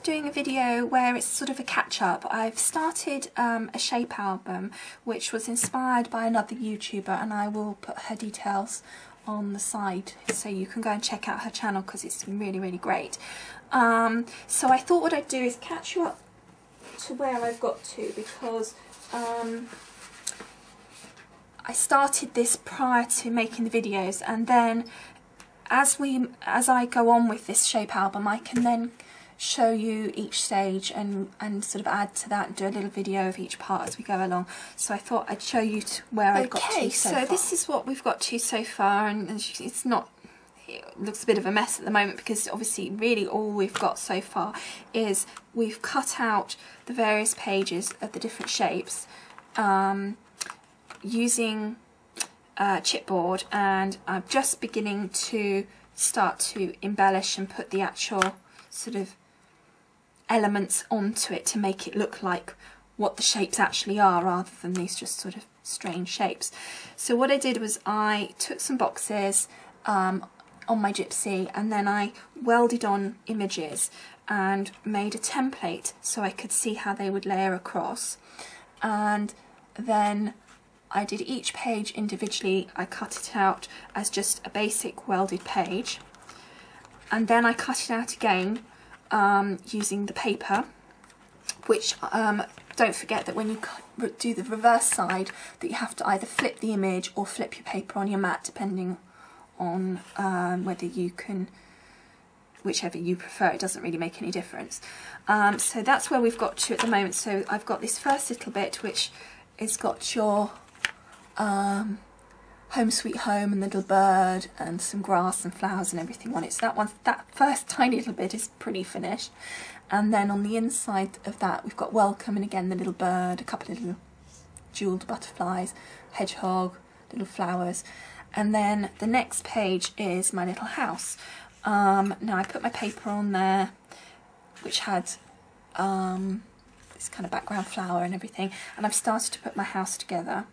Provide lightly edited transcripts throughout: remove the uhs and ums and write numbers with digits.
just doing a video where it's sort of a catch-up. I've started a shape album which was inspired by another YouTuber, and I will put her details on the side so you can go and check out her channel because it's really, really great. So I thought what I'd do is catch you up to where I've got to, because I started this prior to making the videos, and then as I go on with this shape album, I can then show you each stage and sort of add to that and do a little video of each part as we go along. So I thought I'd show you where I've got to so far. This is what we've got to so far, and it's not, it looks a bit of a mess at the moment because obviously really all we've got so far is we've cut out the various pages of the different shapes using chipboard, and I'm just beginning to start to embellish and put the actual sort of elements onto it to make it look like what the shapes actually are rather than these just sort of strange shapes. So what I did was I took some boxes on my gypsy, and then I welded on images and made a template so I could see how they would layer across, and then I did each page individually. I cut it out as just a basic welded page, and then I cut it out again using the paper, which don't forget that when you do the reverse side that you have to either flip the image or flip your paper on your mat, depending on whether you can, whichever you prefer. It doesn't really make any difference. So that's where we've got to at the moment. So I've got this first little bit which has got your home sweet home and the little bird and some grass and flowers and everything on it. So that first tiny little bit is pretty finished, and then on the inside of that we've got welcome, and again the little bird, a couple of little jeweled butterflies, hedgehog, little flowers, and then the next page is my little house. Now I put my paper on there which had this kind of background flower and everything, and I've started to put my house together.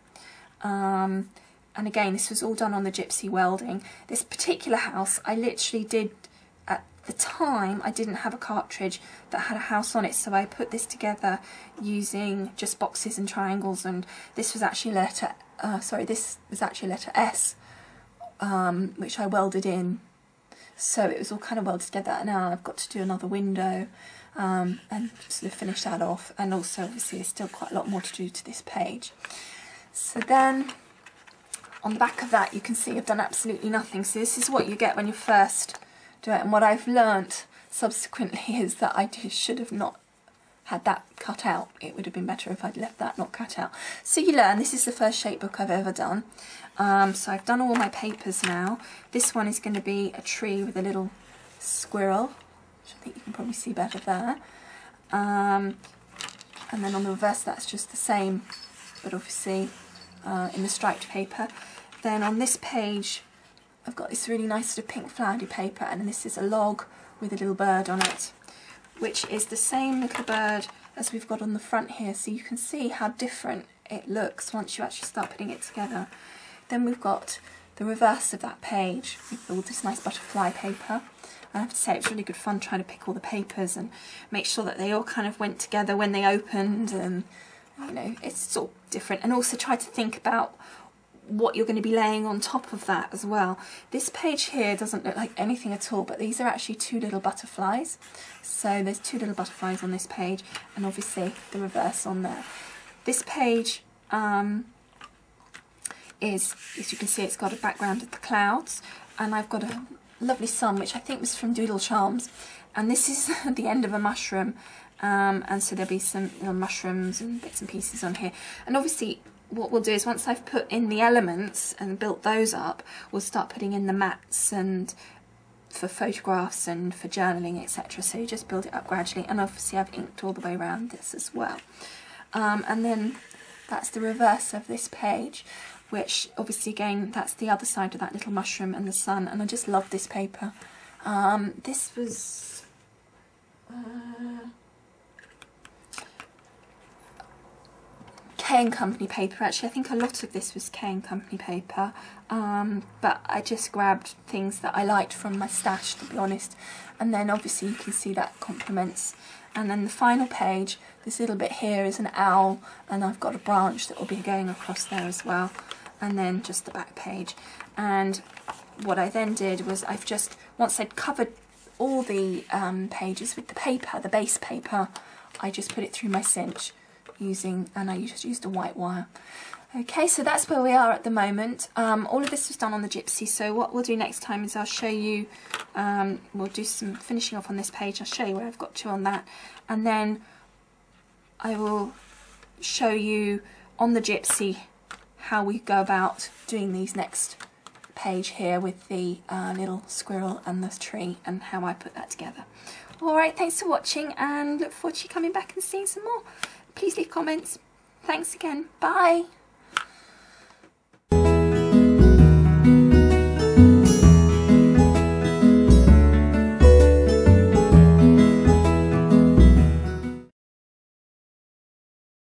And again, this was all done on the gypsy welding. This particular house I literally did, at the time I didn't have a cartridge that had a house on it, so I put this together using just boxes and triangles, and this was actually letter S, which I welded in, so it was all kind of welded together. And now I've got to do another window and sort of finish that off, and also obviously there's still quite a lot more to do to this page. So then on the back of that you can see I've done absolutely nothing. So this is what you get when you first do it, and what I've learnt subsequently is that I should have not had that cut out. It would have been better if I'd left that not cut out. So you learn. This is the first shape book I've ever done. So I've done all my papers now. This one is going to be a tree with a little squirrel, which I think you can probably see better there. And then on the reverse that's just the same, but obviously in the striped paper. Then on this page I've got this really nice sort of pink flowery paper, and this is a log with a little bird on it, which is the same little bird as we've got on the front here, so you can see how different it looks once you actually start putting it together. Then we've got the reverse of that page with all this nice butterfly paper. I have to say it was really good fun trying to pick all the papers and make sure that they all kind of went together when they opened, and you know, it's all different, and also try to think about what you're going to be laying on top of that as well. This page here doesn't look like anything at all, but these are actually two little butterflies. So there's two little butterflies on this page, and obviously the reverse on there. This page is, as you can see, it's got a background of the clouds, and I've got a lovely sun which I think was from Doodle Charms, and this is the end of a mushroom. And so there'll be some little mushrooms and bits and pieces on here. And obviously what we'll do is once I've put in the elements and built those up, we'll start putting in the mats and for photographs and for journaling, etc. So you just build it up gradually, and obviously I've inked all the way around this as well. And then that's the reverse of this page, which obviously again that's the other side of that little mushroom and the sun, and I just love this paper. This was K&Co paper. Actually, I think a lot of this was K&Co paper, but I just grabbed things that I liked from my stash, to be honest. And then obviously you can see that complements. And then the final page, this little bit here is an owl, and I've got a branch that will be going across there as well. And then just the back page. And what I then did was I've just, once I'd covered all the pages with the paper, the base paper, I just put it through my cinch and I just used a white wire. Okay, so that's where we are at the moment. All of this was done on the Gypsy, so what we'll do next time is I'll show you, we'll do some finishing off on this page. I'll show you where I've got to on that, and then I will show you on the Gypsy how we go about doing these next page here with the little squirrel and the tree, and how I put that together. Alright, thanks for watching, and look forward to you coming back and seeing some more. Please leave comments. Thanks again. Bye.